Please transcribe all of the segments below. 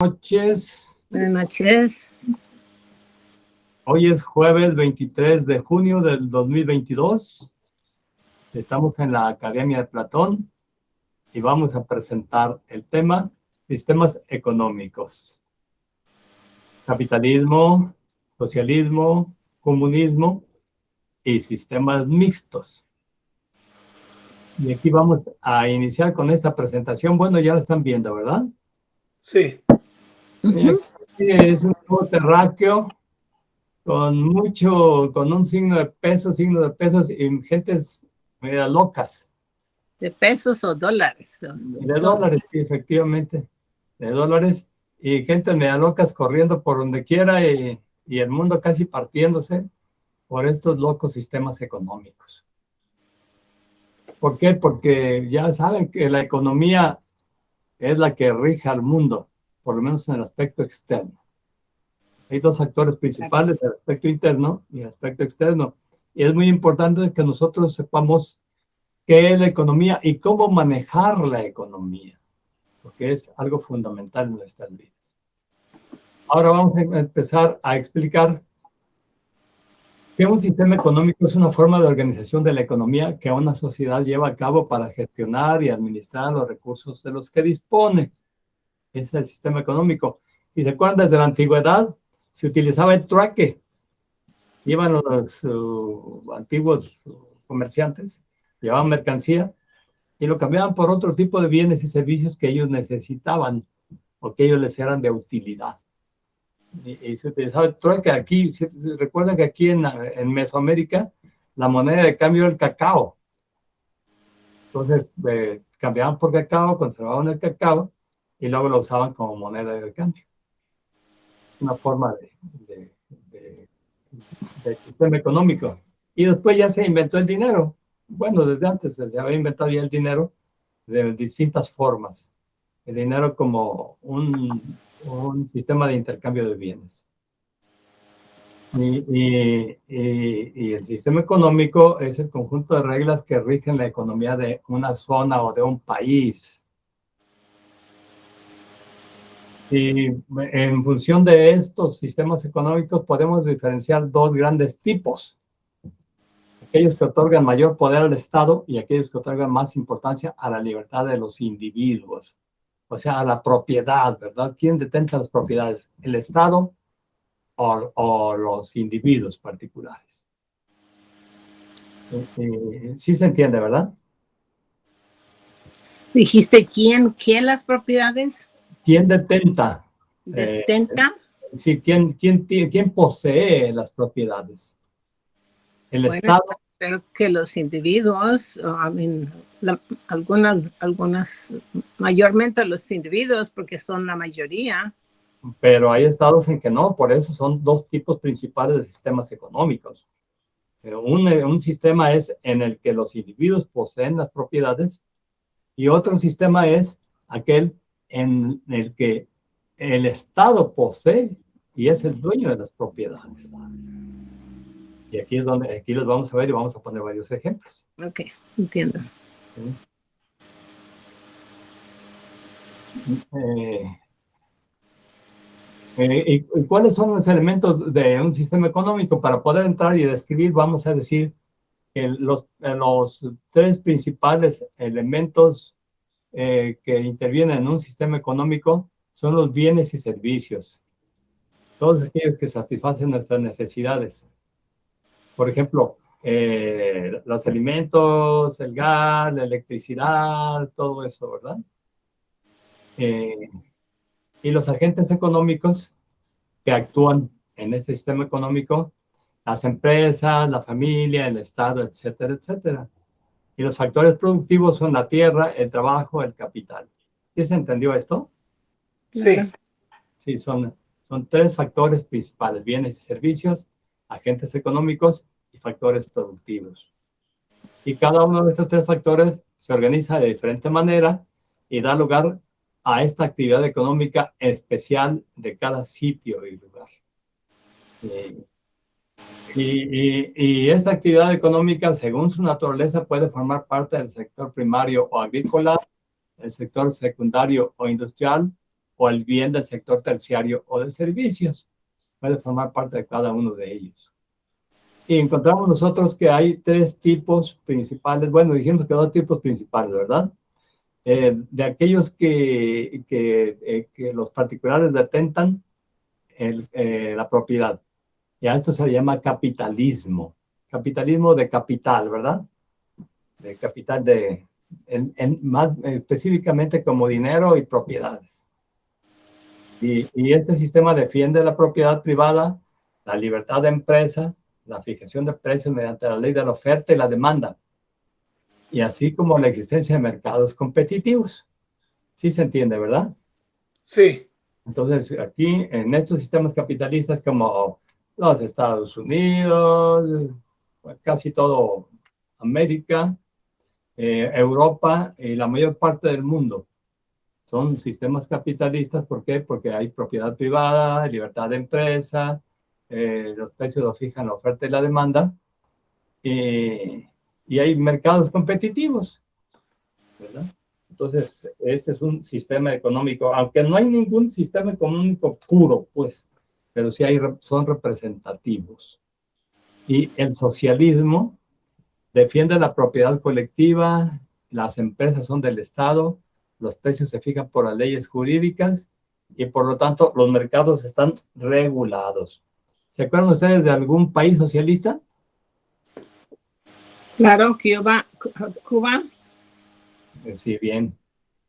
Noches. Buenas noches. Hoy es jueves 23 de junio del 2022. Estamos en la Academia de Platón y vamos a presentar el tema sistemas económicos. Capitalismo, socialismo, comunismo y sistemas mixtos. Y aquí vamos a iniciar con esta presentación. Bueno, ya la están viendo, ¿verdad? Sí. Y aquí es un globo terráqueo con un signo de pesos y gentes medio locas. ¿De pesos o dólares? De dólares, sí, efectivamente. De dólares y gente medio locas corriendo por donde quiera y el mundo casi partiéndose por estos locos sistemas económicos. ¿Por qué? Porque ya saben que la economía es la que rige al mundo, por lo menos en el aspecto externo. Hay dos actores principales, el aspecto interno y el aspecto externo. Y es muy importante que nosotros sepamos qué es la economía y cómo manejar la economía, porque es algo fundamental en nuestras vidas. Ahora vamos a empezar a explicar que un sistema económico es una forma de organización de la economía que una sociedad lleva a cabo para gestionar y administrar los recursos de los que dispone. Ese es el sistema económico. Y se acuerdan, desde la antigüedad se utilizaba el trueque. Iban los antiguos comerciantes, llevaban mercancía y lo cambiaban por otro tipo de bienes y servicios que ellos necesitaban o que ellos les eran de utilidad. Y se utilizaba el trueque. Aquí, recuerdan que aquí en Mesoamérica la moneda de cambio era el cacao. Entonces cambiaban por cacao, conservaban el cacao y luego lo usaban como moneda de cambio. Una forma del sistema económico. Y después ya se inventó el dinero. Bueno, desde antes se había inventado ya el dinero de distintas formas. El dinero como un sistema de intercambio de bienes. Y el sistema económico es el conjunto de reglas que rigen la economía de una zona o de un país. Y en función de estos sistemas económicos podemos diferenciar dos grandes tipos. Aquellos que otorgan mayor poder al Estado y aquellos que otorgan más importancia a la libertad de los individuos. O sea, a la propiedad, ¿verdad? ¿Quién detenta las propiedades? ¿El Estado o los individuos particulares? Sí se entiende, ¿verdad? ¿Dijiste quién las propiedades? ¿Quién detenta? ¿Detenta? Sí, ¿quién posee las propiedades? El Estado. Espero que los individuos, algunas, mayormente los individuos, porque son la mayoría. Pero hay estados en que no, por eso son dos tipos principales de sistemas económicos. Un sistema es en el que los individuos poseen las propiedades y otro sistema es aquel en el que el Estado posee y es el dueño de las propiedades. Y aquí es donde, aquí los vamos a ver y vamos a poner varios ejemplos. Ok, entiendo. ¿Y cuáles son los elementos de un sistema económico? Para poder entrar y describir, vamos a decir que los tres principales elementos que intervienen en un sistema económico son los bienes y servicios. Todos aquellos que satisfacen nuestras necesidades. Por ejemplo, los alimentos, el gas, la electricidad, todo eso, ¿verdad? Y los agentes económicos que actúan en este sistema económico, las empresas, la familia, el Estado, etcétera, etcétera. Y los factores productivos son la tierra, el trabajo, el capital. ¿Sí se entendió esto? Sí. Sí, son tres factores principales: bienes y servicios, agentes económicos y factores productivos. Y cada uno de estos tres factores se organiza de diferente manera y da lugar a esta actividad económica especial de cada sitio y lugar. Y esta actividad económica, según su naturaleza, puede formar parte del sector primario o agrícola, el sector secundario o industrial, o el bien del sector terciario o de servicios. Puede formar parte de cada uno de ellos. Y encontramos nosotros que hay tres tipos principales, bueno, dijimos que dos tipos principales, ¿verdad? De aquellos que los particulares detentan la propiedad. Y a esto se le llama capitalismo. Capitalismo de capital, ¿verdad? De capital más específicamente como dinero y propiedades. Y este sistema defiende la propiedad privada, la libertad de empresa, la fijación de precios mediante la ley de la oferta y la demanda, y así como la existencia de mercados competitivos. Sí se entiende, ¿verdad? Sí, Entonces, aquí en estos sistemas capitalistas como los Estados Unidos, pues casi todo América, Europa y la mayor parte del mundo, son sistemas capitalistas. ¿Por qué? Porque hay propiedad privada, libertad de empresa, los precios los fijan la oferta y la demanda, y hay mercados competitivos, ¿verdad? Entonces, este es un sistema económico, aunque no hay ningún sistema económico puro, pues, pero sí son representativos. Y el socialismo defiende la propiedad colectiva, las empresas son del Estado, los precios se fijan por las leyes jurídicas y por lo tanto los mercados están regulados. ¿Se acuerdan ustedes de algún país socialista? Claro, Cuba. Sí, bien.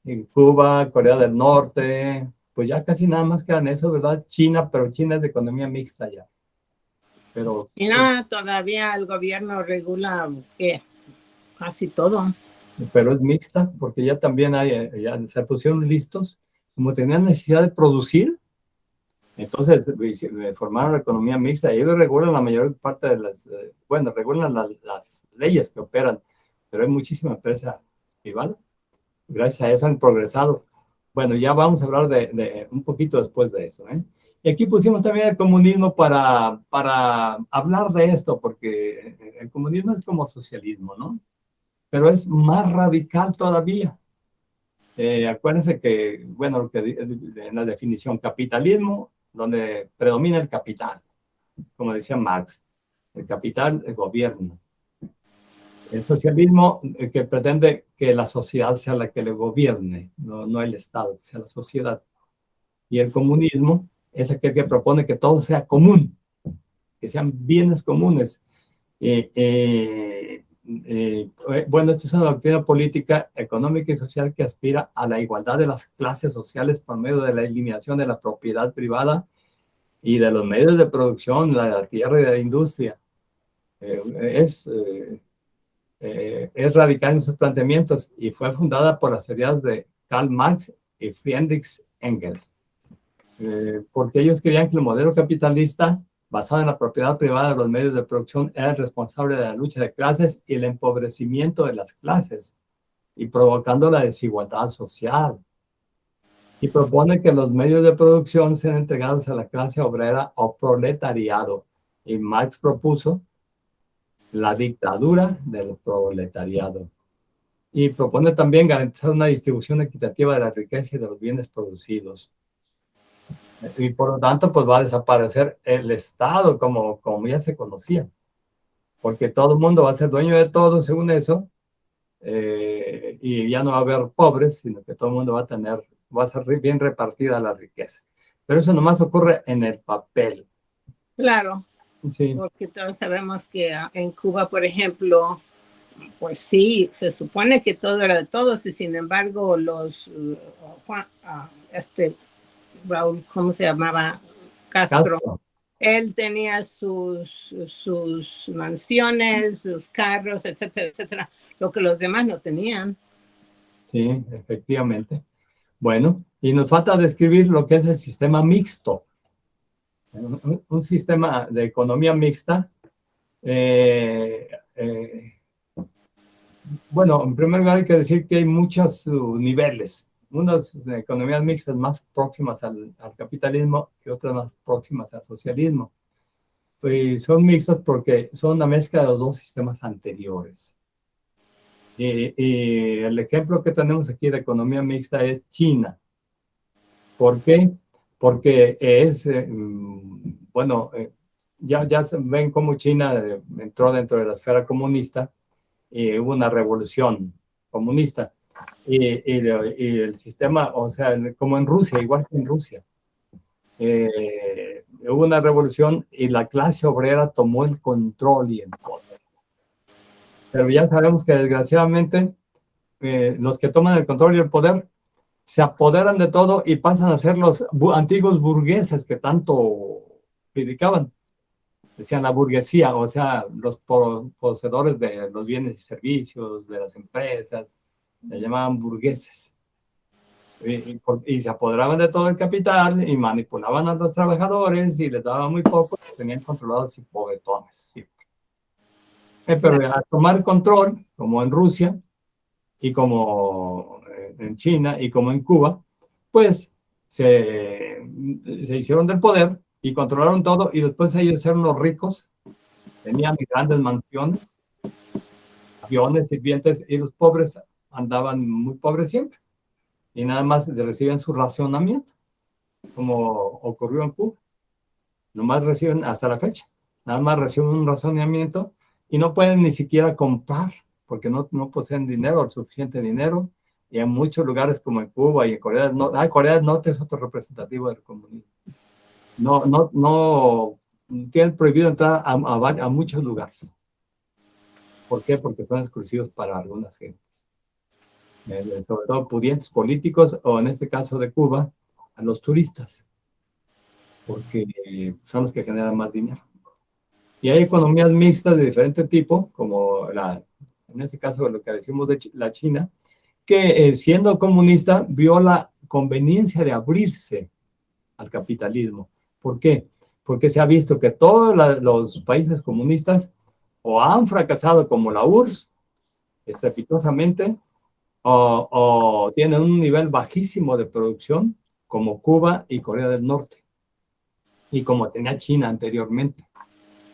En Cuba, Corea del Norte, pues ya casi nada más quedan eso, ¿verdad? China, pero China es de economía mixta ya. Pero, Y no, todavía el gobierno regula casi todo. pero es mixta porque ya también ya se pusieron listos, como tenían necesidad de producir, entonces formaron la economía mixta y ellos regulan la mayor parte de bueno, regulan las leyes que operan, pero hay muchísima empresa privada. Gracias a eso han progresado. Bueno, ya vamos a hablar de un poquito después de eso, ¿eh? Y aquí pusimos también el comunismo para hablar de esto, porque el comunismo es como socialismo, ¿no? Pero es más radical todavía. Acuérdense que, bueno, en la definición, capitalismo, donde predomina el capital, como decía Marx, el capital, el gobierno. El socialismo que pretende que la sociedad sea la que le gobierne, no el Estado, que sea la sociedad. Y el comunismo es aquel que propone que todo sea común, que sean bienes comunes. Bueno, esta es una doctrina política, económica y social que aspira a la igualdad de las clases sociales por medio de la eliminación de la propiedad privada y de los medios de producción, la tierra y la industria. Es radical en sus planteamientos y fue fundada por las ideas de Karl Marx y Friedrich Engels, porque ellos querían que el modelo capitalista basado en la propiedad privada de los medios de producción era el responsable de la lucha de clases y el empobrecimiento de las clases y provocando la desigualdad social. Y propone que los medios de producción sean entregados a la clase obrera o proletariado. Y Marx propuso la dictadura del proletariado. Y propone también garantizar una distribución equitativa de la riqueza y de los bienes producidos. Y por lo tanto, pues va a desaparecer el Estado como ya se conocía, porque todo el mundo va a ser dueño de todo, según eso, y ya no va a haber pobres, sino que todo el mundo va a ser bien repartida la riqueza. Pero eso nomás ocurre en el papel. Claro, Sí. porque todos sabemos que en Cuba, por ejemplo, pues sí, se supone que todo era de todos y sin embargo Raúl, ¿cómo se llamaba? Castro. Él tenía sus mansiones, sus carros, etcétera, etcétera, lo que los demás no tenían. Sí, efectivamente. Bueno, y nos falta describir lo que es el sistema mixto. Un sistema de economía mixta. Bueno, en primer lugar hay que decir que hay muchos niveles. Unas economías mixtas más próximas al capitalismo y otras más próximas al socialismo. Y son mixtos porque son una mezcla de los dos sistemas anteriores. Y el ejemplo que tenemos aquí de economía mixta es China. ¿Por qué? Porque es, bueno, ya se ven cómo China entró dentro de la esfera comunista y hubo una revolución comunista. Y el sistema, o sea, como en Rusia, igual que en Rusia, hubo una revolución y la clase obrera tomó el control y el poder. Pero ya sabemos que desgraciadamente los que toman el control y el poder se apoderan de todo y pasan a ser los antiguos burgueses que tanto criticaban. Decían la burguesía, o sea, los poseedores de los bienes y servicios, de las empresas, le llamaban burgueses. Y se apoderaban de todo el capital y manipulaban a los trabajadores y les daban muy poco, tenían controlados y pobetones. ¿Sí? Pero a tomar control, como en Rusia y como en China y como en Cuba, pues se hicieron del poder y controlaron todo y después ellos eran los ricos, tenían grandes mansiones, aviones, sirvientes y los pobres andaban muy pobres siempre y nada más recibían su racionamiento, como ocurrió en Cuba. Nomás reciben hasta la fecha, nada más reciben un racionamiento y no pueden ni siquiera comprar porque no poseen dinero, el suficiente dinero. Y en muchos lugares como en Cuba y en Corea del Norte, Corea del Norte es otro representativo del comunismo. No tienen prohibido entrar a muchos lugares. ¿Por qué? Porque son exclusivos para algunas gentes. Sobre todo pudientes políticos o en este caso de Cuba, a los turistas. Porque son los que generan más dinero. Y hay economías mixtas de diferente tipo, como en este caso lo que decimos de la China, que siendo comunista vio la conveniencia de abrirse al capitalismo. ¿Por qué? Porque se ha visto que todos los países comunistas o han fracasado como la URSS, estrepitosamente, o tienen un nivel bajísimo de producción, como Cuba y Corea del Norte, y como tenía China anteriormente.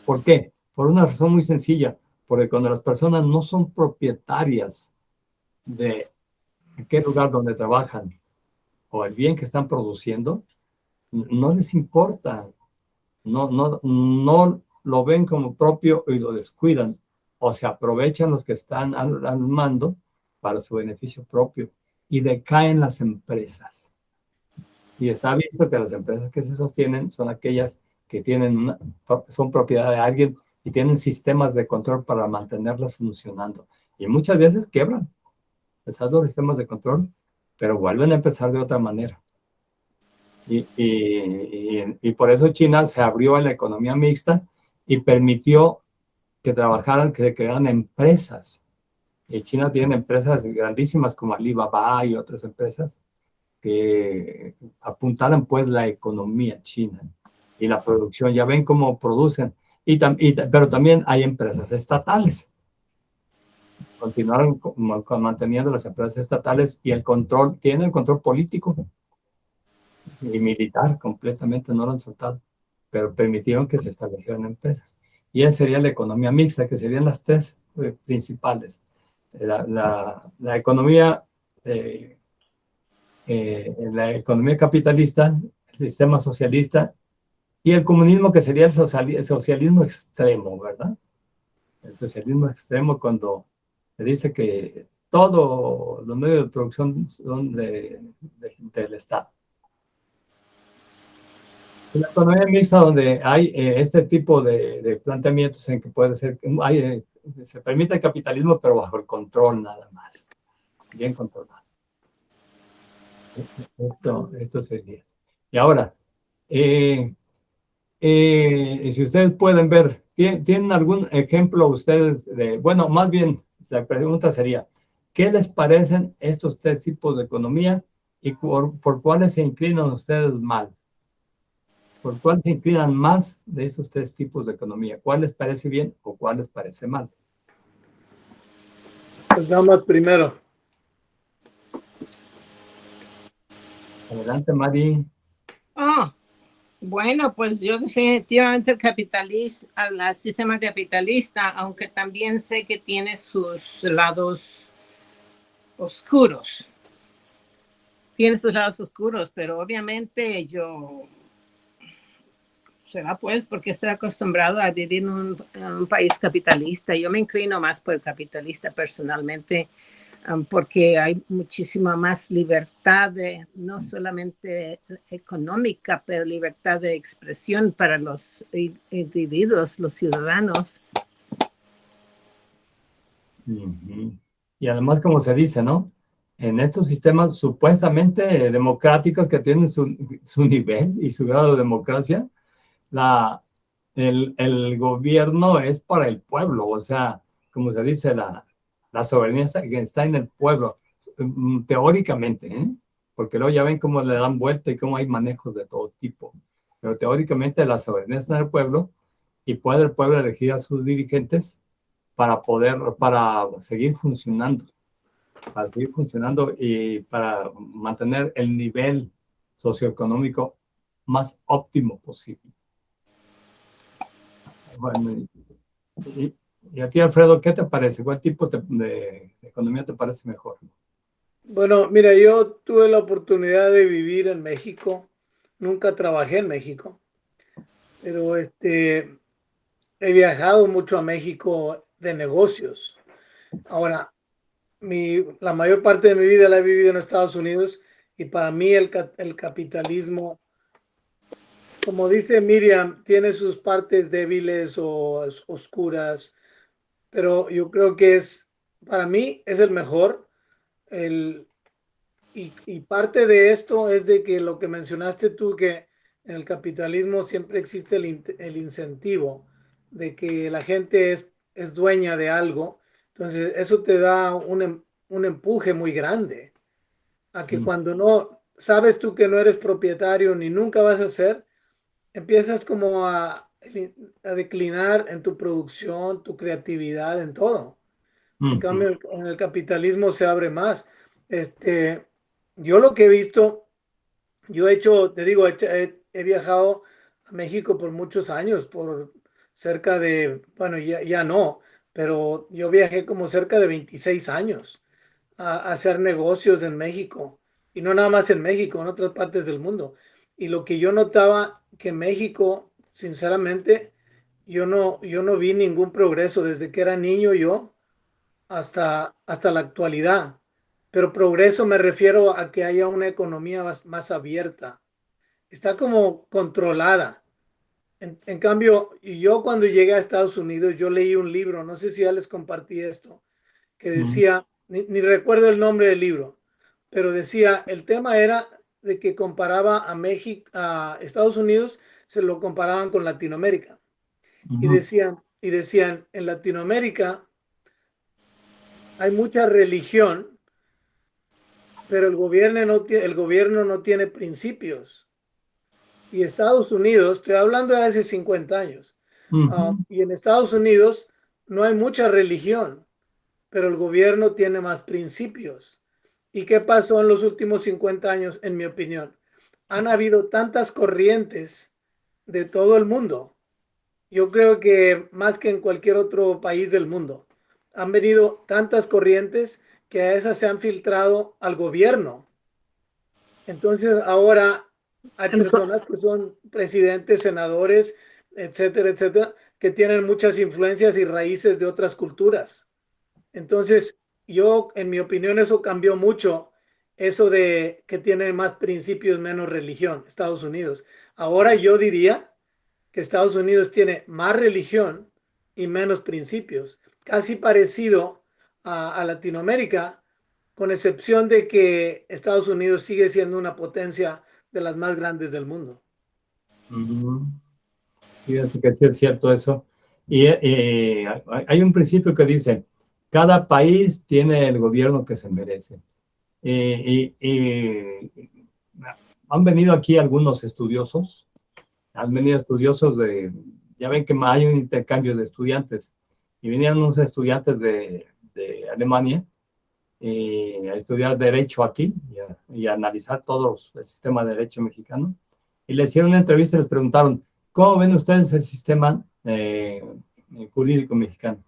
¿Por qué? Por una razón muy sencilla, porque cuando las personas no son propietarias de qué lugar donde trabajan o el bien que están produciendo, no les importa, no lo ven como propio y lo descuidan, o se aprovechan los que están al mando para su beneficio propio y decaen las empresas. Y está visto que las empresas que se sostienen son aquellas que son propiedad de alguien y tienen sistemas de control para mantenerlas funcionando. Y muchas veces quebran esos sistemas de control, pero vuelven a empezar de otra manera. Y por eso China se abrió a la economía mixta y permitió que trabajaran, que se crearan empresas. Y China tiene empresas grandísimas como Alibaba y otras empresas que apuntaran pues la economía china y la producción. Ya ven cómo producen. Pero también hay empresas estatales. Continuaron manteniendo las empresas estatales y tienen el control político y militar completamente, no lo han soltado, pero permitieron que se establecieran empresas. Y esa sería la economía mixta, que serían las tres principales. La economía capitalista, el sistema socialista y el comunismo, que sería el socialismo extremo, ¿verdad? El socialismo extremo cuando se dice que todos los medios de producción son del Estado. La economía mixta, donde hay este tipo de planteamientos en que puede ser, se permite el capitalismo, pero bajo el control nada más, bien controlado. Esto sería. Y ahora, si ustedes pueden ver, ¿tienen algún ejemplo ustedes bueno, más bien, la pregunta sería, ¿qué les parecen estos tres tipos de economía y por cuáles se inclinan ustedes mal? ¿Por cuál se inclinan más de esos tres tipos de economía? ¿Cuál les parece bien o cuál les parece mal? Las damas primero. Adelante, Mari. Bueno, pues yo definitivamente el sistema capitalista, aunque también sé que tiene sus lados oscuros. tiene sus lados oscuros, pero obviamente yo, será pues porque estoy acostumbrado a vivir en un país capitalista. Yo me inclino más por el capitalista personalmente, porque hay muchísima más libertad, no solamente económica, pero libertad de expresión para los individuos, los ciudadanos. Y además, como se dice, ¿no? En estos sistemas supuestamente democráticos que tienen su nivel y su grado de democracia, el gobierno es para el pueblo, o sea, como se dice, la soberanía está en el pueblo, teóricamente, ¿eh? Porque luego ya ven cómo le dan vuelta y cómo hay manejos de todo tipo. Pero teóricamente la soberanía está en el pueblo y puede el pueblo elegir a sus dirigentes para seguir funcionando y para mantener el nivel socioeconómico más óptimo posible. Bueno, y a ti, Alfredo, ¿qué te parece? ¿Cuál tipo de economía te parece mejor? Bueno, mira, yo tuve la oportunidad de vivir en México. Nunca trabajé en México, pero he viajado mucho a México de negocios. Ahora, la mayor parte de mi vida la he vivido en Estados Unidos y para mí el capitalismo, como dice Miriam, tiene sus partes débiles o oscuras, pero yo creo que para mí es el mejor. Y parte de esto es de que lo que mencionaste tú, que en el capitalismo siempre existe el incentivo de que la gente es dueña de algo. Entonces, eso te da un empuje muy grande a que cuando no sabes tú que no eres propietario ni nunca vas a ser, empiezas como a declinar en tu producción, tu creatividad, en todo. En cambio, en el capitalismo se abre más. Yo lo que he visto, yo he hecho, te digo, he viajado a México por muchos años, por cerca de, bueno, ya no, pero yo viajé como cerca de 26 años a hacer negocios en México. Y no nada más en México, en otras partes del mundo. Y lo que yo notaba que México, sinceramente, yo no vi ningún progreso desde que era niño yo hasta la actualidad. Pero progreso me refiero a que haya una economía más abierta. Está como controlada. En cambio, yo cuando llegué a Estados Unidos, yo leí un libro, no sé si ya les compartí esto, que decía, ni recuerdo el nombre del libro, pero decía, el tema era de que comparaba a México, a Estados Unidos, se lo comparaban con Latinoamérica. Y decían, en Latinoamérica hay mucha religión, pero el gobierno no tiene principios. Y Estados Unidos, estoy hablando de hace 50 años, y en Estados Unidos no hay mucha religión, pero el gobierno tiene más principios. ¿Y qué pasó en los últimos 50 años, en mi opinión? Han habido tantas corrientes de todo el mundo. Yo creo que más que en cualquier otro país del mundo, han venido tantas corrientes que a esas se han filtrado al gobierno. Entonces ahora hay personas que son presidentes, senadores, etcétera, etcétera, que tienen muchas influencias y raíces de otras culturas. Entonces, en mi opinión, eso cambió mucho, eso de que tiene más principios, menos religión, Estados Unidos. Ahora yo diría que Estados Unidos tiene más religión y menos principios, casi parecido a Latinoamérica, con excepción de que Estados Unidos sigue siendo una potencia de las más grandes del mundo. Fíjate que sí es cierto eso. Y hay un principio que dice, cada país tiene el gobierno que se merece. Y han venido aquí algunos estudiosos, ya ven que hay un intercambio de estudiantes, y vinieron unos estudiantes de Alemania a estudiar derecho aquí y a analizar todo el sistema de derecho mexicano. Y le hicieron una entrevista y les preguntaron, ¿cómo ven ustedes el sistema jurídico mexicano?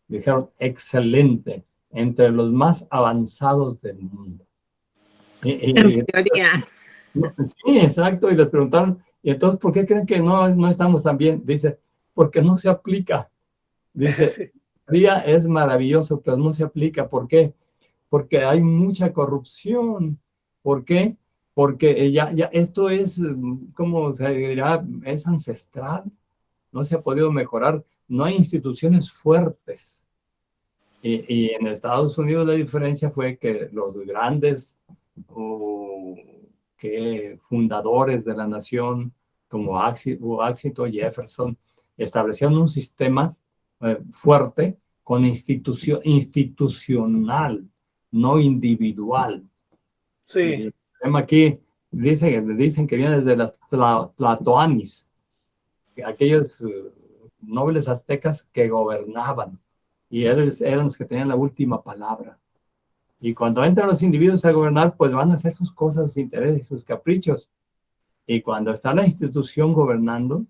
Dijeron, excelente, entre los más avanzados del mundo. En teoría. Sí, exacto, y les preguntaron, ¿y entonces por qué creen que no estamos tan bien? Dice, porque no se aplica. Dice, Sí, teoría es maravilloso, pero no se aplica. ¿Por qué? Porque hay mucha corrupción. ¿Por qué? Porque ya esto es, ¿cómo se dirá? Es ancestral. No se ha podido mejorar. No hay instituciones fuertes. Y en Estados Unidos la diferencia fue que los grandes fundadores de la nación, como Axito y Jefferson, establecieron un sistema fuerte con institucional, no individual. Y sí, el tema aquí dicen que viene desde las tlatoanis, aquellos nobles aztecas que gobernaban y ellos eran los que tenían la última palabra. Y cuando entran los individuos a gobernar, pues van a hacer sus cosas, sus intereses, sus caprichos. Y cuando está la institución gobernando,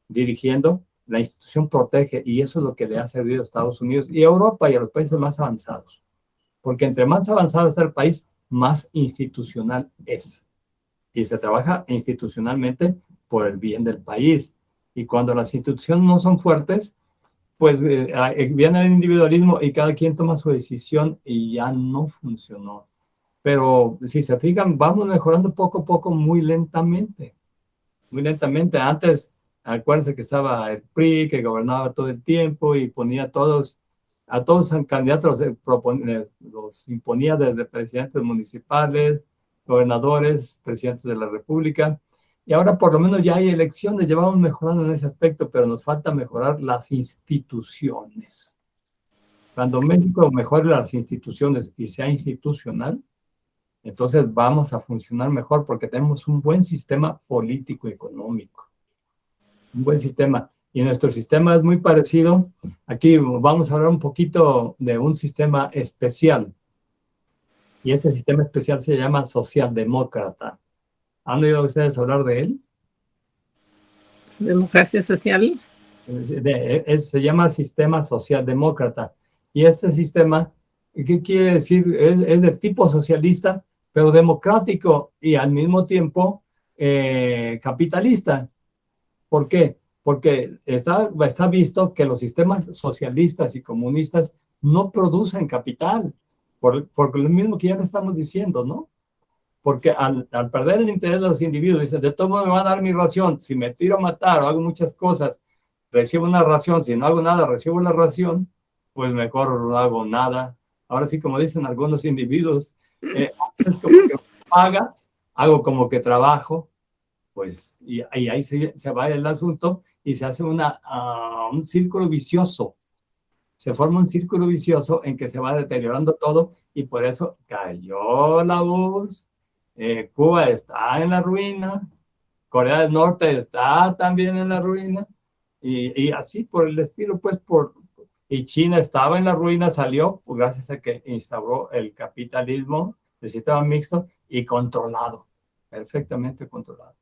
dirigiendo, la institución protege y eso es lo que le ha servido a Estados Unidos y a Europa y a los países más avanzados. Porque entre más avanzado está el país, más institucional es. Y se trabaja institucionalmente por el bien del país. Y cuando las instituciones no son fuertes, pues viene el individualismo y cada quien toma su decisión y ya no funcionó. Pero si se fijan, vamos mejorando poco a poco, muy lentamente. Muy lentamente. Antes, acuérdense que estaba el PRI, que gobernaba todo el tiempo y ponía a todos los candidatos, los imponía desde presidentes municipales, gobernadores, presidentes de la República. Y ahora por lo menos ya hay elecciones, llevamos mejorando en ese aspecto, pero nos falta mejorar las instituciones. Cuando México mejore las instituciones y sea institucional, entonces vamos a funcionar mejor porque tenemos un buen sistema político y económico, un buen sistema. Y nuestro sistema es muy parecido. Aquí vamos a hablar un poquito de un sistema especial. Y este sistema especial se llama socialdemócrata. ¿Han oído ustedes hablar de él? Democracia social. Se llama sistema socialdemócrata. Y este sistema, ¿qué quiere decir? Es de tipo socialista, pero democrático y al mismo tiempo capitalista. ¿Por qué? Porque está visto que los sistemas socialistas y comunistas no producen capital, por lo mismo que ya le estamos diciendo, ¿no? Porque al perder el interés de los individuos, dicen, de todo modo me van a dar mi ración, si me tiro a matar o hago muchas cosas, recibo una ración, si no hago nada, recibo la ración, pues mejor no hago nada. Ahora sí, como dicen algunos individuos, es como que pagas, hago como que trabajo, pues, y ahí se va el asunto y se hace un círculo vicioso. Se forma un círculo vicioso en que se va deteriorando todo y por eso cayó la URSS, Cuba está en la ruina, Corea del Norte está también en la ruina y así por el estilo, pues, y China estaba en la ruina, salió pues, gracias a que instauró el capitalismo, el sistema mixto y controlado, perfectamente controlado.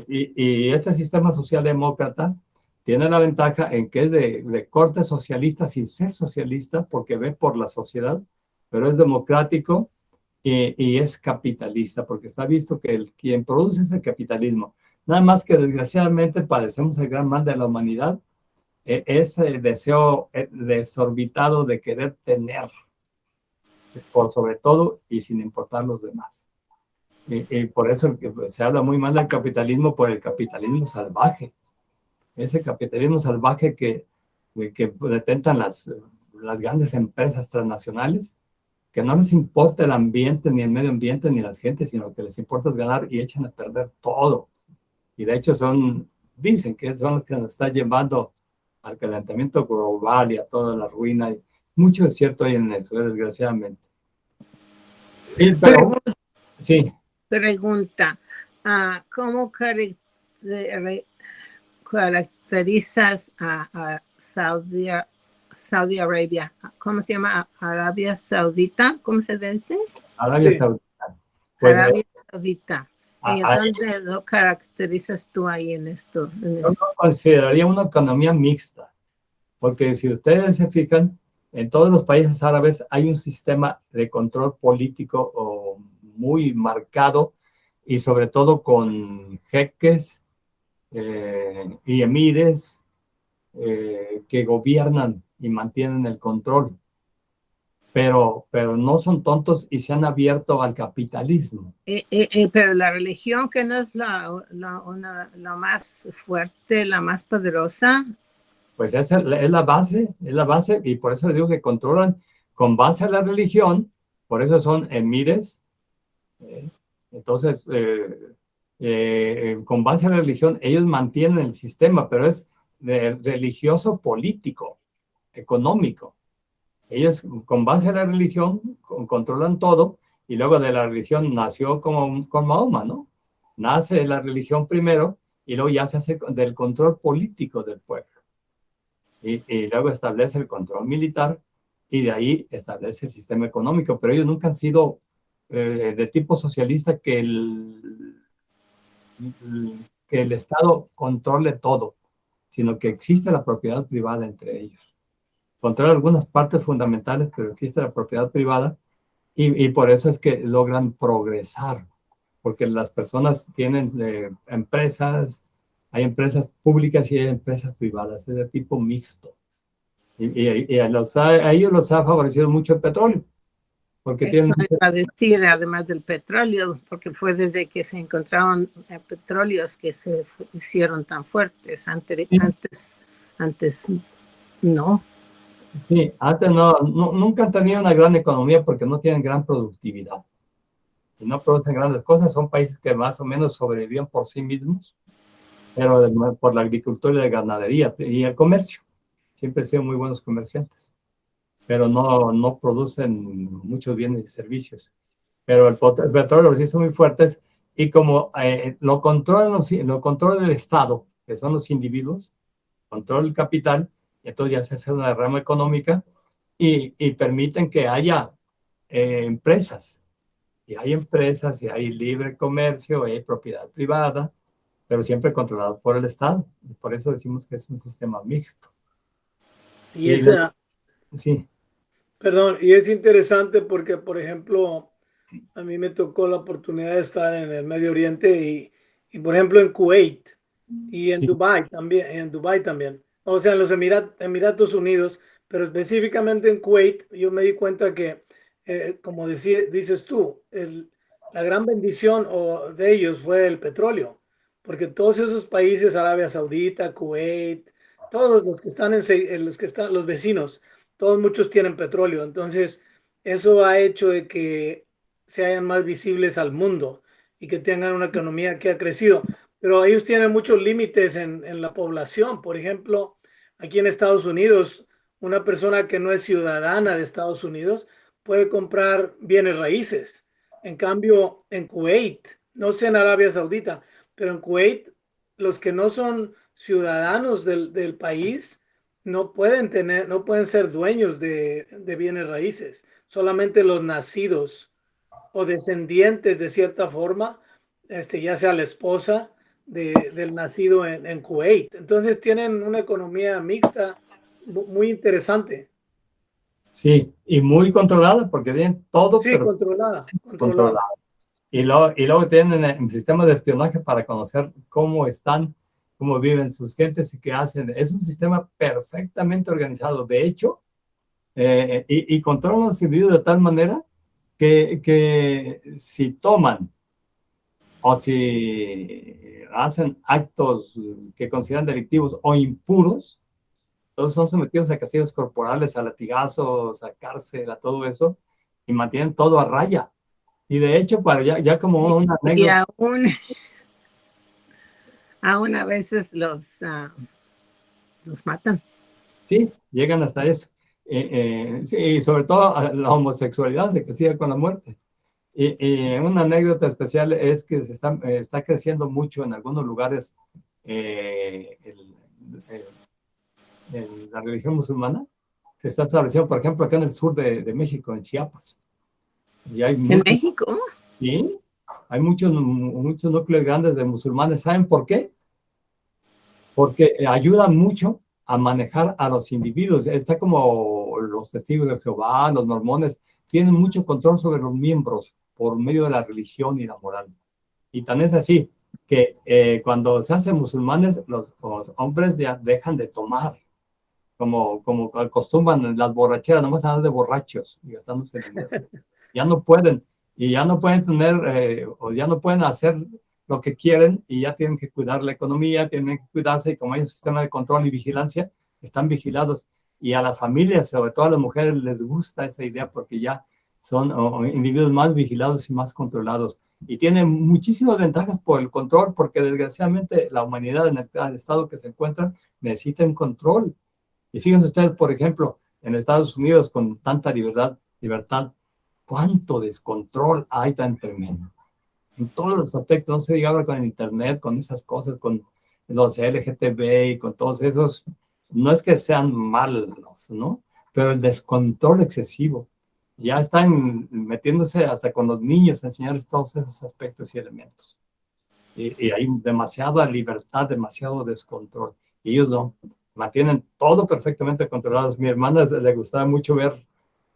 Y este sistema socialdemócrata tiene la ventaja en que es de corte socialista sin ser socialista porque ve por la sociedad, pero es democrático y es capitalista porque está visto que quien produce es el capitalismo. Nada más que desgraciadamente padecemos el gran mal de la humanidad, ese deseo desorbitado de querer tener por sobre todo y sin importar los demás. Y por eso se habla muy mal del capitalismo por el capitalismo salvaje. Ese capitalismo salvaje que detentan las grandes empresas transnacionales, que no les importa el ambiente, ni el medio ambiente, ni las gentes, sino que les importa ganar y echan a perder todo. Y de hecho dicen que son los que nos están llevando al calentamiento global y a toda la ruina. Y mucho es cierto ahí en eso, desgraciadamente. Sí, pero, sí. Pregunta, ¿cómo caracterizas a Saudi Arabia? ¿Cómo se llama? Arabia Saudita, ¿cómo se dice? Arabia Sí. Saudita. Pues, Arabia Saudita. ¿Dónde lo caracterizas tú ahí en esto? Yo no consideraría una economía mixta, porque si ustedes se fijan, en todos los países árabes hay un sistema de control político muy marcado, y sobre todo con jeques y emires que gobiernan y mantienen el control. Pero no son tontos y se han abierto al capitalismo. Pero la religión, que no es la más fuerte, la más poderosa. Pues es la base, y por eso les digo que controlan con base a la religión, por eso son emires. Entonces, con base a la religión, ellos mantienen el sistema, pero es religioso, político, económico. Ellos, con base a la religión, controlan todo, y luego de la religión nació como con Mahoma, ¿no? Nace la religión primero, y luego ya se hace del control político del pueblo. Y luego establece el control militar, y de ahí establece el sistema económico, pero ellos nunca han sido de tipo socialista que el Estado controle todo, sino que existe la propiedad privada entre ellos. Controla algunas partes fundamentales, pero existe la propiedad privada, y por eso es que logran progresar, porque las personas tienen empresas, hay empresas públicas y hay empresas privadas, es de tipo mixto. Y a ellos los ha favorecido mucho el petróleo. Porque eso iba a decir, además del petróleo, porque fue desde que se encontraron petróleos que se hicieron tan fuertes. Antes no. Sí, antes nunca han tenido una gran economía porque no tienen gran productividad. Y no producen grandes cosas, son países que más o menos sobreviven por sí mismos, pero por la agricultura y la ganadería y el comercio. Siempre han sido muy buenos comerciantes, pero no producen muchos bienes y servicios. Pero el petróleo los hizo muy fuertes, y como lo controla el Estado, que son los individuos, controla el capital, entonces ya se hace una rama económica, y permiten que haya empresas. Y hay empresas, y hay libre comercio, y hay propiedad privada, pero siempre controlado por el Estado. Y por eso decimos que es un sistema mixto. Sí. Perdón, y es interesante porque, por ejemplo, a mí me tocó la oportunidad de estar en el Medio Oriente y por ejemplo, en Kuwait y en Dubái también. O sea, en los Emiratos Unidos, pero específicamente en Kuwait, yo me di cuenta que, como dices tú, la gran bendición de ellos fue el petróleo, porque todos esos países, Arabia Saudita, Kuwait, todos los que están los vecinos, todos muchos tienen petróleo. Entonces, eso ha hecho de que se hayan más visibles al mundo y que tengan una economía que ha crecido. Pero ellos tienen muchos límites en la población. Por ejemplo, aquí en Estados Unidos, una persona que no es ciudadana de Estados Unidos puede comprar bienes raíces. En cambio, en Kuwait, no sé en Arabia Saudita, pero en Kuwait, los que no son ciudadanos del país no pueden ser dueños de bienes raíces. Solamente los nacidos o descendientes de cierta forma, ya sea la esposa del nacido en Kuwait. Entonces tienen una economía mixta muy interesante. Sí, y muy controlada, porque tienen todo, Sí, pero controlada. Y luego tienen un sistema de espionaje para conocer cómo viven sus gentes y qué hacen. Es un sistema perfectamente organizado. De hecho, y controlan los individuos de tal manera que si toman o si hacen actos que consideran delictivos o impuros, todos son sometidos a castigos corporales, a latigazos, a cárcel, a todo eso, y mantienen todo a raya. Y de hecho, ya como una anécdota. Y aún a veces los matan. Sí, llegan hasta eso. Sí, sobre todo a la homosexualidad se castiga con la muerte. Y una anécdota especial es que se está creciendo mucho en algunos lugares la religión musulmana. Se está estableciendo, por ejemplo, acá en el sur de México, en Chiapas. Y hay ¿En México? Sí, hay muchos núcleos grandes de musulmanes. ¿Saben por qué? Porque ayudan mucho a manejar a los individuos. Está como los testigos de Jehová, los mormones, tienen mucho control sobre los miembros, por medio de la religión y la moral. Y tan es así que cuando se hacen musulmanes, los hombres ya dejan de tomar, como acostumbran las borracheras, nomás andar de borrachos y gastándose dinero. Ya no pueden, y ya no pueden tener, o ya no pueden hacer lo que quieren, y ya tienen que cuidar la economía, tienen que cuidarse, y como hay un sistema de control y vigilancia, están vigilados. Y a las familias, sobre todo a las mujeres, les gusta esa idea porque ya son individuos más vigilados y más controlados. Y tienen muchísimas ventajas por el control, porque desgraciadamente la humanidad en el estado que se encuentra necesita un control. Y fíjense ustedes, por ejemplo, en Estados Unidos, con tanta libertad, cuánto descontrol hay tan tremendo. En todos los aspectos, no se diga ahora con el Internet, con esas cosas, con los LGTB y con todos esos, no es que sean malos, ¿no? Pero el descontrol excesivo. Ya están metiéndose hasta con los niños a enseñarles todos esos aspectos y elementos. Y hay demasiada libertad, demasiado descontrol. Y ellos no, mantienen todo perfectamente controlado. Mi hermana le gustaba mucho ver,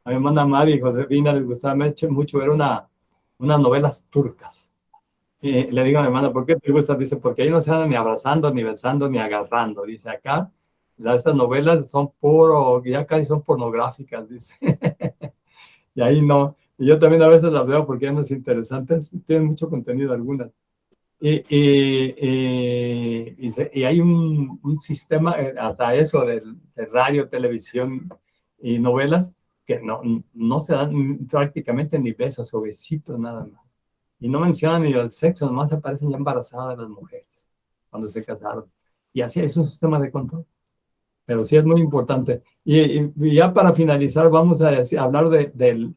a mi hermana Mari y Josefina les gustaba mucho ver unas novelas turcas. Y le digo a mi hermana, ¿por qué te gusta? Dice, porque ahí no se andan ni abrazando, ni besando, ni agarrando. Dice, acá, estas novelas son ya casi son pornográficas, dice. Y ahí no. Y yo también a veces las veo porque eran interesantes, tienen mucho contenido algunas. Y hay un sistema, hasta eso, de radio, televisión y novelas, que no se dan prácticamente ni besos o besitos, nada más. Y no mencionan ni el sexo, nomás aparecen ya embarazadas las mujeres cuando se casaron. Y así es un sistema de control. Pero sí es muy importante. Y ya para finalizar, vamos a hablar del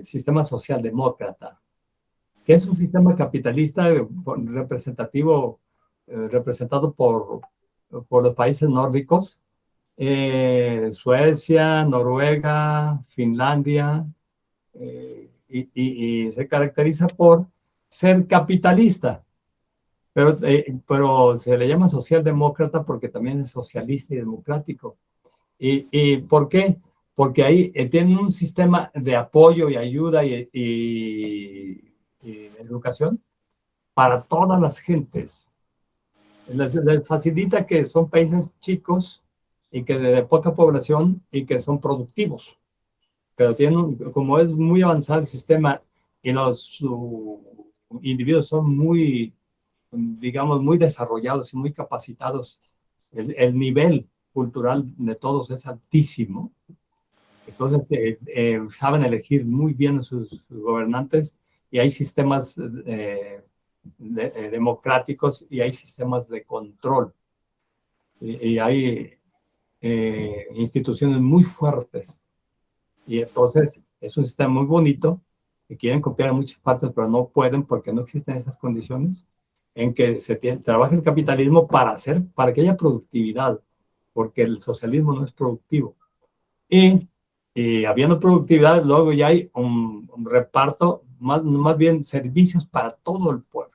sistema socialdemócrata, que es un sistema capitalista representado por los países nórdicos, Suecia, Noruega, Finlandia, y se caracteriza por ser capitalista, pero se le llama socialdemócrata porque también es socialista y democrático. ¿Y por qué? Porque ahí tienen un sistema de apoyo y ayuda y educación para todas las gentes. Les facilita que son países chicos y que de poca población y que son productivos, pero como es muy avanzado el sistema y los individuos son muy, digamos, muy desarrollados y muy capacitados, el nivel cultural de todos es altísimo. Entonces, saben elegir muy bien sus gobernantes y hay sistemas democráticos y hay sistemas de control. Y hay instituciones muy fuertes. Y entonces es un sistema muy bonito que quieren copiar en muchas partes, pero no pueden porque no existen esas condiciones en que trabaja el capitalismo para que haya productividad, porque el socialismo no es productivo. Y habiendo productividad, luego ya hay un reparto, más bien servicios para todo el pueblo,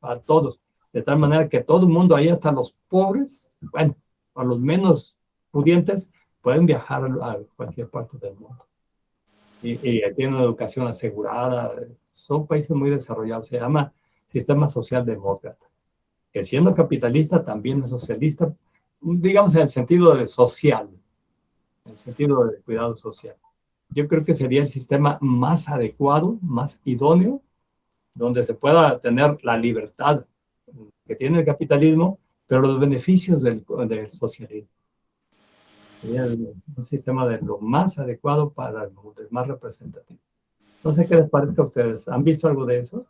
para todos, de tal manera que todo el mundo, ahí hasta los pobres, bueno, a los menos pudientes, pueden viajar a cualquier parte del mundo. Y tienen una educación asegurada, son países muy desarrollados, se llama sistema socialdemócrata, que siendo capitalista también es socialista, digamos en el sentido de social, en el sentido de cuidado social. Yo creo que sería el sistema más adecuado, más idóneo, donde se pueda tener la libertad que tiene el capitalismo, pero los beneficios del socialismo. Sería un sistema de lo más adecuado para el mundo, el más representativo. No sé qué les parece a ustedes. ¿Han visto algo de eso?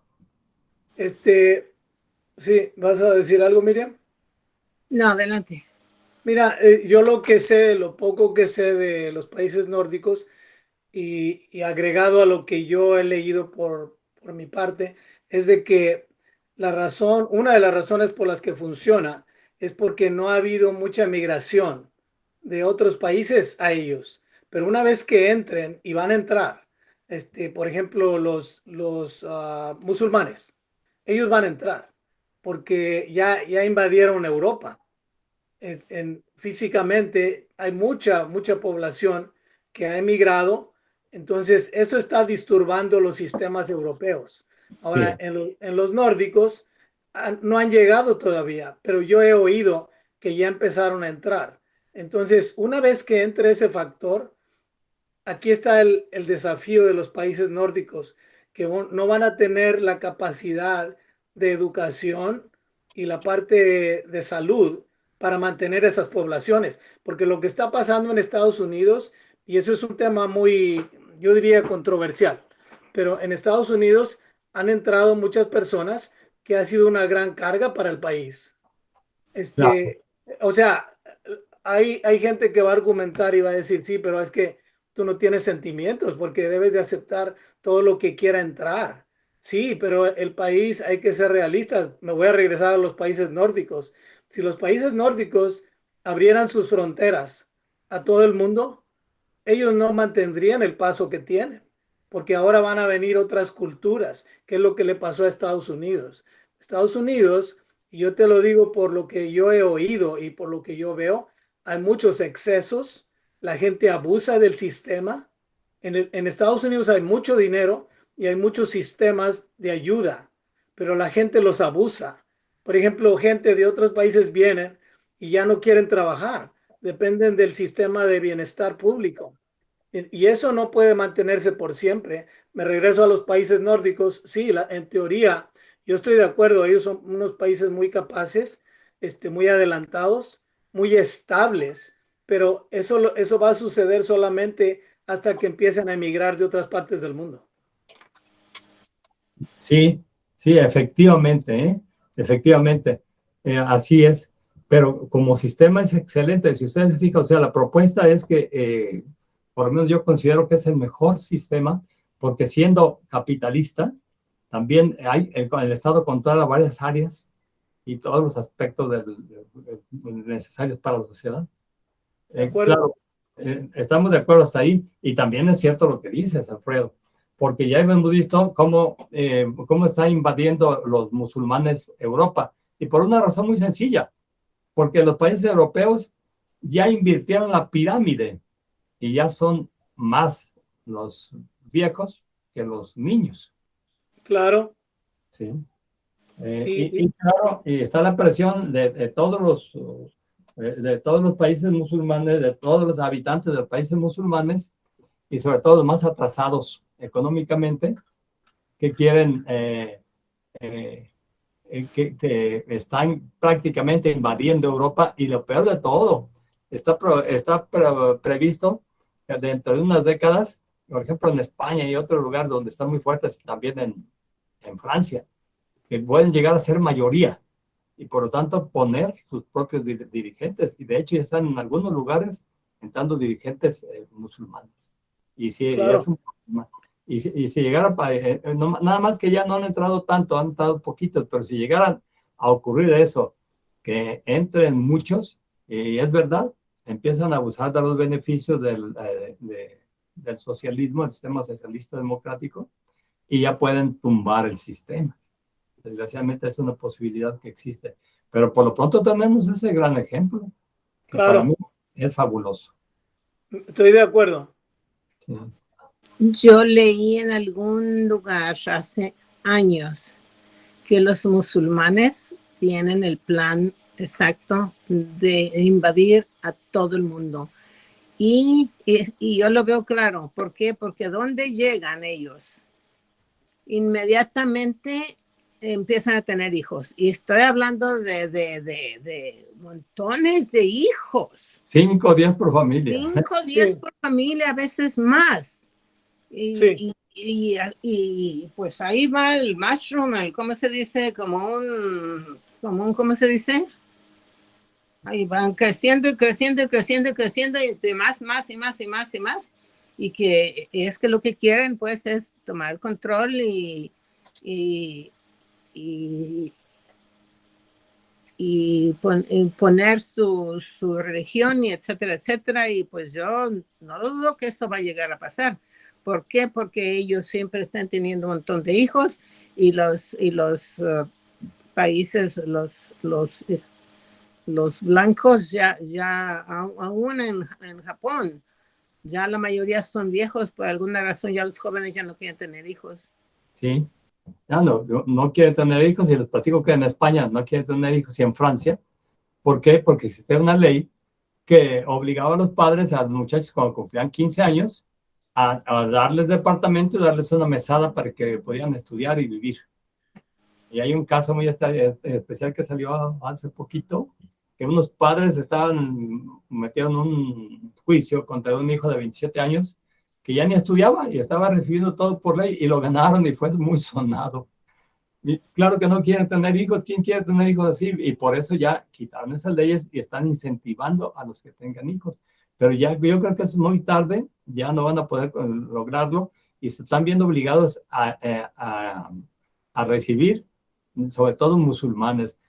Sí, ¿vas a decir algo, Miriam? No, adelante. Mira, yo lo que sé, lo poco que sé de los países nórdicos y agregado a lo que yo he leído por mi parte, es de que una de las razones por las que funciona es porque no ha habido mucha migración de otros países a ellos. Pero una vez que entren y van a entrar, por ejemplo, los musulmanes, ellos van a entrar porque ya invadieron Europa. Físicamente hay mucha población que ha emigrado Entonces, eso está disturbando los sistemas europeos. Ahora, Sí. en los nórdicos no han llegado todavía, pero yo he oído que ya empezaron a entrar. Entonces, una vez que entre ese factor, aquí está el desafío de los países nórdicos, que no van a tener la capacidad de educación y la parte de salud para mantener esas poblaciones. Porque lo que está pasando en Estados Unidos, y eso es un tema muy, yo diría, controversial, pero en Estados Unidos han entrado muchas personas que ha sido una gran carga para el país. Claro. O sea, hay gente que va a argumentar y va a decir, sí, pero es que tú no tienes sentimientos porque debes de aceptar todo lo que quiera entrar. Sí, pero el país hay que ser realistas. Me voy a regresar a los países nórdicos. Si los países nórdicos abrieran sus fronteras a todo el mundo, ellos no mantendrían el paso que tienen, porque ahora van a venir otras culturas, que es lo que le pasó a Estados Unidos. Estados Unidos, y yo te lo digo por lo que yo he oído y por lo que yo veo, hay muchos excesos, la gente abusa del sistema. En Estados Unidos hay mucho dinero y hay muchos sistemas de ayuda, pero la gente los abusa. Por ejemplo, gente de otros países vienen y ya no quieren trabajar, dependen del sistema de bienestar público. Y eso no puede mantenerse por siempre. Me regreso a los países nórdicos. Sí, en teoría, yo estoy de acuerdo. Ellos son unos países muy capaces, muy adelantados, muy estables. Pero eso va a suceder solamente hasta que empiecen a emigrar de otras partes del mundo. Sí, sí, efectivamente, ¿eh? Efectivamente, así es. Pero como sistema es excelente. Si ustedes se fijan, o sea, la propuesta es que, por lo menos yo considero que es el mejor sistema, porque siendo capitalista, también el Estado controla varias áreas y todos los aspectos necesarios para la sociedad. ¿De acuerdo? Claro, estamos de acuerdo hasta ahí. Y también es cierto lo que dices, Alfredo, porque ya hemos visto cómo está invadiendo los musulmanes Europa. Y por una razón muy sencilla, porque los países europeos ya invirtieron la pirámide y ya son más los viejos que los niños. Claro. ¿Sí? Y Claro, y está la presión de todos los países musulmanes, de todos los habitantes de los países musulmanes, y sobre todo los más atrasados económicamente, que quieren, que están prácticamente invadiendo Europa, y lo peor de todo, está previsto que dentro de unas décadas, por ejemplo en España y otro lugar donde están muy fuertes, también en Francia, que pueden llegar a ser mayoría y por lo tanto poner sus propios dirigentes. Y de hecho ya están en algunos lugares entrando dirigentes musulmanes. Y si es claro, un problema. Y si llegara, nada más que ya no han entrado tanto, han entrado poquitos, pero si llegaran a ocurrir eso, que entren muchos, y es verdad, empiezan a abusar de los beneficios del socialismo, el sistema socialista democrático, y ya pueden tumbar el sistema. Desgraciadamente es una posibilidad que existe. Pero por lo pronto tenemos ese gran ejemplo, que para claro. mí es fabuloso. Estoy de acuerdo. Sí. Yo leí en algún lugar hace años que los musulmanes tienen el plan exacto de invadir a todo el mundo. Y yo lo veo claro. ¿Por qué? Porque ¿dónde llegan ellos? Inmediatamente empiezan a tener hijos. Y estoy hablando de montones de hijos. 5 o 10 por familia. 5 o 10 Sí. por familia, a veces más. Sí. Y pues ahí va el mushroom, ¿cómo se dice? ¿Cómo se dice? Ahí van creciendo y creciendo y creciendo y creciendo y más y más y más y más. Y que es que lo que quieren pues es tomar control y poner su religión y etcétera, etcétera. Y pues yo no dudo que eso va a llegar a pasar. ¿Por qué? Porque ellos siempre están teniendo un montón de hijos y los países, los blancos ya aún en Japón, ya la mayoría son viejos, por alguna razón ya los jóvenes ya no quieren tener hijos. Sí, ya no quieren tener hijos y les platico que en España no quieren tener hijos y en Francia. ¿Por qué? Porque existe una ley que obligaba a los padres, a los muchachos cuando cumplían 15 años, a darles departamento y darles una mesada para que pudieran estudiar y vivir. Y hay un caso muy especial que salió hace poquito, que unos padres metieron un juicio contra un hijo de 27 años que ya ni estudiaba y estaba recibiendo todo por ley y lo ganaron y fue muy sonado. Y claro que no quieren tener hijos. ¿Quién quiere tener hijos así? Y por eso ya quitaron esas leyes y están incentivando a los que tengan hijos. Pero ya yo creo que es muy tarde, ya no van a poder lograrlo y se están viendo obligados a recibir, sobre todo musulmanes.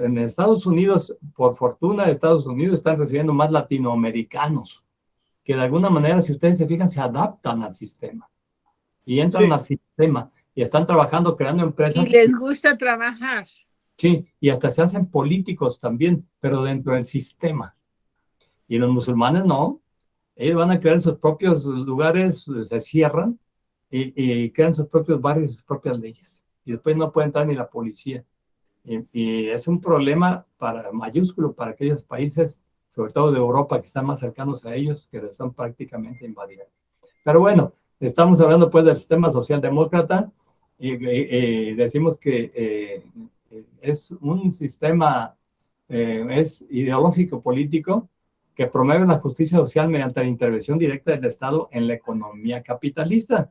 En Estados Unidos, por fortuna, Estados Unidos están recibiendo más latinoamericanos, que de alguna manera, si ustedes se fijan, se adaptan al sistema y entran Sí. al sistema y están trabajando, creando empresas. Y les gusta trabajar. Sí, y hasta se hacen políticos también, pero dentro del sistema. Y los musulmanes no, ellos van a crear sus propios lugares, se cierran y crean sus propios barrios, sus propias leyes. Y después no puede entrar ni la policía. Y es un problema mayúsculo para aquellos países, sobre todo de Europa, que están más cercanos a ellos, que están prácticamente invadidos. Pero bueno, estamos hablando pues del sistema socialdemócrata y decimos que es un sistema, es ideológico político que promueve la justicia social mediante la intervención directa del Estado en la economía capitalista.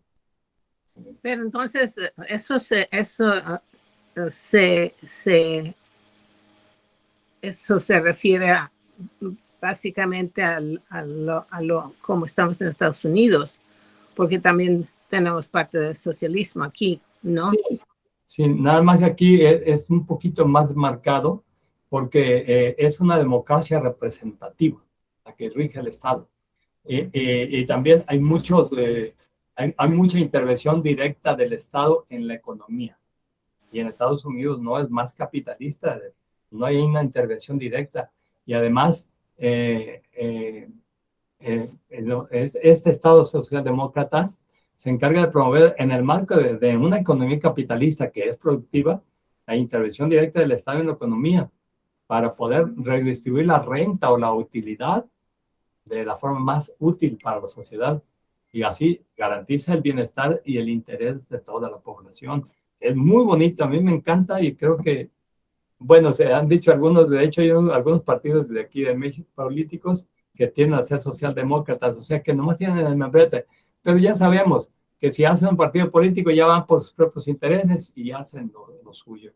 Pero entonces eso se refiere básicamente a lo como estamos en Estados Unidos, porque también tenemos parte del socialismo aquí, ¿no? Sí, sí, nada más que aquí es un poquito más marcado porque es una democracia representativa la que rige el Estado. Y también hay mucha intervención directa del Estado en la economía. Y en Estados Unidos no es más capitalista, no hay una intervención directa. Y además, este Estado socialdemócrata se encarga de promover en el marco de una economía capitalista que es productiva, la intervención directa del Estado en la economía para poder redistribuir la renta o la utilidad de la forma más útil para la sociedad y así garantiza el bienestar y el interés de toda la población. Es muy bonito, a mí me encanta y creo que, bueno, se han dicho algunos, de hecho hay algunos partidos de aquí de México políticos que tienden a ser socialdemócratas, o sea que nomás tienen el membrete, pero ya sabemos que si hacen un partido político ya van por sus propios intereses y hacen lo suyo.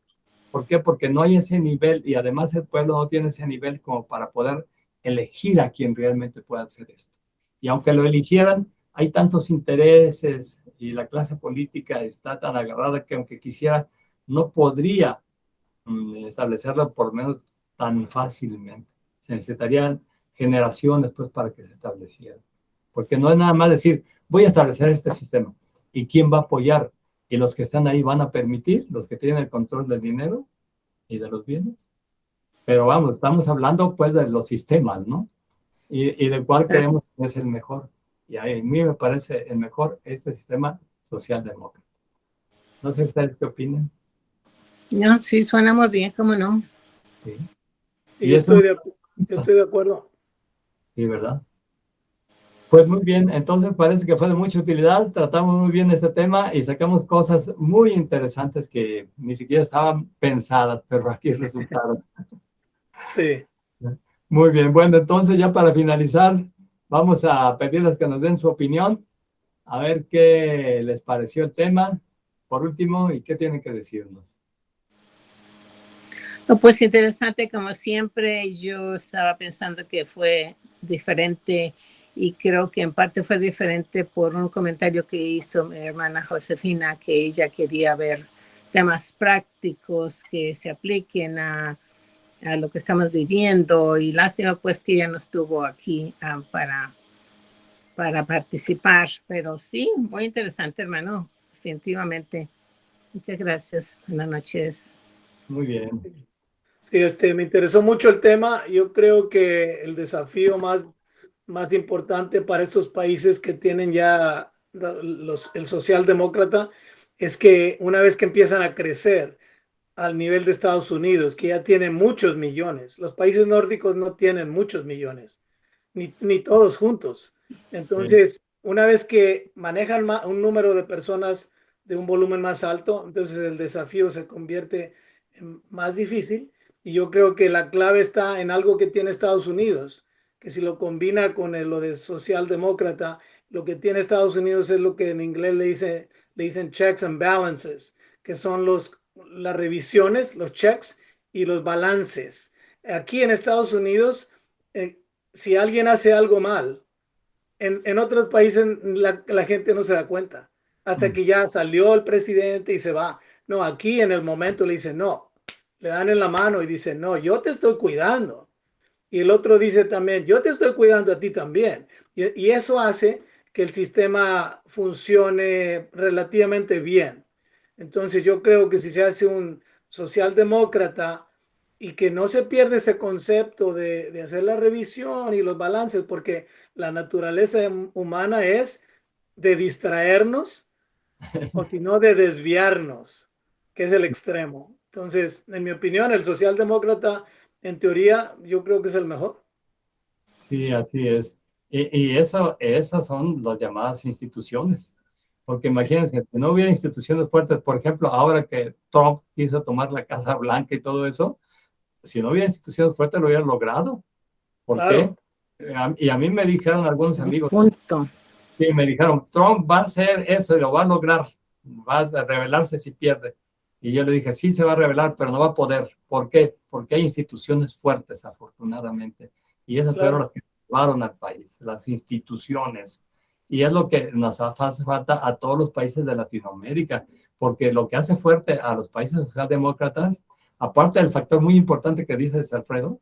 ¿Por qué? Porque no hay ese nivel y además el pueblo no tiene ese nivel como para poder elegir a quien realmente pueda hacer esto. Y aunque lo eligieran, hay tantos intereses y la clase política está tan agarrada que aunque quisiera, no podría establecerlo por lo menos tan fácilmente. Se necesitarían generaciones pues para que se estableciera. Porque no es nada más decir, voy a establecer este sistema. ¿Y quién va a apoyar? Y los que están ahí van a permitir, los que tienen el control del dinero y de los bienes. Pero vamos, estamos hablando pues de los sistemas, ¿no? Y del cual creemos que es el mejor. Y a mí me parece el mejor este sistema socialdemócrata. No sé ustedes qué opinan. No, sí, suena muy bien, ¿cómo no? Sí. Y yo estoy de acuerdo. Sí, ¿verdad? Pues muy bien, entonces parece que fue de mucha utilidad, tratamos muy bien este tema y sacamos cosas muy interesantes que ni siquiera estaban pensadas, pero aquí resultaron. Sí. Muy bien, bueno, entonces ya para finalizar, vamos a pedirles que nos den su opinión, a ver qué les pareció el tema, por último, y qué tienen que decirnos. No, pues interesante, como siempre, yo estaba pensando que fue diferente y creo que en parte fue diferente por un comentario que hizo mi hermana Josefina, que ella quería ver temas prácticos que se apliquen a lo que estamos viviendo y lástima pues que ella no estuvo aquí para participar, pero sí, muy interesante, hermano, definitivamente. Muchas gracias. Buenas noches. Muy bien. Sí, me interesó mucho el tema. Yo creo que el desafío más más importante para estos países que tienen ya el socialdemócrata es que una vez que empiezan a crecer al nivel de Estados Unidos, que ya tiene muchos millones, los países nórdicos no tienen muchos millones, ni todos juntos. Entonces, una vez que manejan un número de personas de un volumen más alto, entonces el desafío se convierte en más difícil. Y yo creo que la clave está en algo que tiene Estados Unidos, que si lo combina con lo de socialdemócrata, lo que tiene Estados Unidos es lo que en inglés le dicen checks and balances, que son las revisiones, los checks y los balances. Aquí en Estados Unidos, si alguien hace algo mal, en otros países la gente no se da cuenta hasta que ya salió el presidente y se va. No, aquí en el momento le dicen no, le dan en la mano y dicen no, yo te estoy cuidando. Y el otro dice también, yo te estoy cuidando a ti también. Y eso hace que el sistema funcione relativamente bien. Entonces yo creo que si se hace un socialdemócrata y que no se pierde ese concepto de hacer la revisión y los balances, porque la naturaleza humana es de distraernos o si no de desviarnos, que es el extremo. Entonces, en mi opinión, el socialdemócrata, en teoría, yo creo que es el mejor. Sí, así es. Y esas son las llamadas instituciones. Porque imagínense, si no hubiera instituciones fuertes, por ejemplo, ahora que Trump quiso tomar la Casa Blanca y todo eso, si no hubiera instituciones fuertes lo hubiera logrado. ¿Por Claro. qué? Y a mí me dijeron algunos amigos, Punto. sí, me dijeron, Trump va a hacer eso y lo va a lograr, va a rebelarse si pierde. Y yo le dije, sí se va a rebelar, pero no va a poder. ¿Por qué? Porque hay instituciones fuertes, afortunadamente. Y esas fueron las que llevaron al país, las instituciones. Y es lo que nos hace falta a todos los países de Latinoamérica, porque lo que hace fuerte a los países socialdemócratas, aparte del factor muy importante que dices, Alfredo,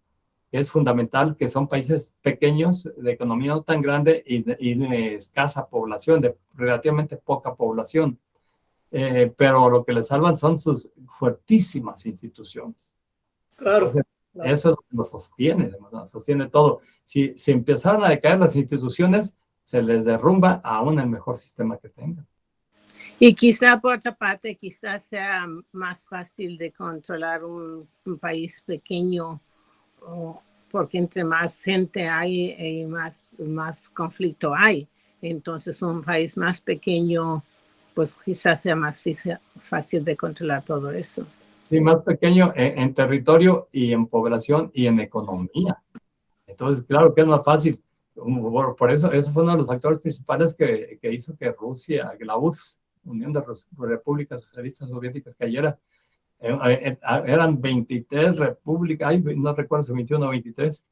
es fundamental, que son países pequeños, de economía no tan grande y de escasa población, de relativamente poca población. Pero lo que les salvan son sus fuertísimas instituciones. Claro. Entonces, eso lo sostiene, ¿no? Sostiene todo. Si empezaran a decaer las instituciones, se les derrumba aún el mejor sistema que tengan. Y quizá por otra parte, quizás sea más fácil de controlar un país pequeño, porque entre más gente hay y más conflicto hay. Entonces un país más pequeño, pues quizás sea más fácil de controlar todo eso. Sí, más pequeño en territorio y en población y en economía. Entonces, claro que es más fácil. Por eso fue uno de los factores principales que hizo que Rusia, que la URSS, Unión de Repúblicas Socialistas Soviéticas, cayera. Eran 23 repúblicas, no recuerdo si 21 o 23,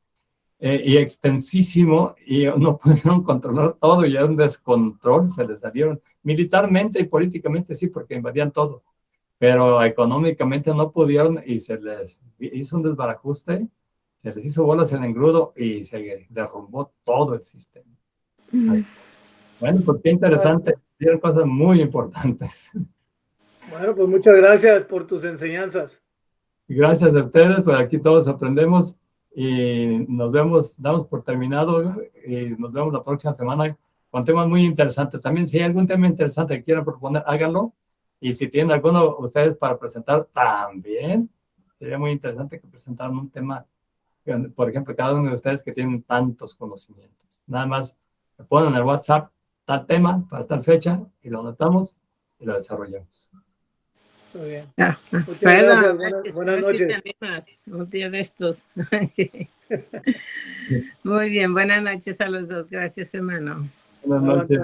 y extensísimo, y no pudieron controlar todo, y era un descontrol, se les salieron militarmente y políticamente, sí, porque invadían todo, pero económicamente no pudieron y se les hizo un desbarajuste, se les hizo bolas en engrudo y se derrumbó todo el sistema. Bueno, pues qué interesante, tienen cosas muy importantes. Bueno, pues muchas gracias por tus enseñanzas. Gracias a ustedes, pues aquí todos aprendemos y nos vemos, damos por terminado y nos vemos la próxima semana con temas muy interesantes. También si hay algún tema interesante que quieran proponer, háganlo. Y si tienen alguno ustedes para presentar, también sería muy interesante que presentaran un tema, por ejemplo, cada uno de ustedes que tienen tantos conocimientos. Nada más me ponen en el WhatsApp tal tema para tal fecha y lo anotamos y lo desarrollamos. Muy bien. Muchas gracias. Buenas noches. Un día de estos. Muy bien, buenas noches a los dos. Gracias, hermano. Buenas noches.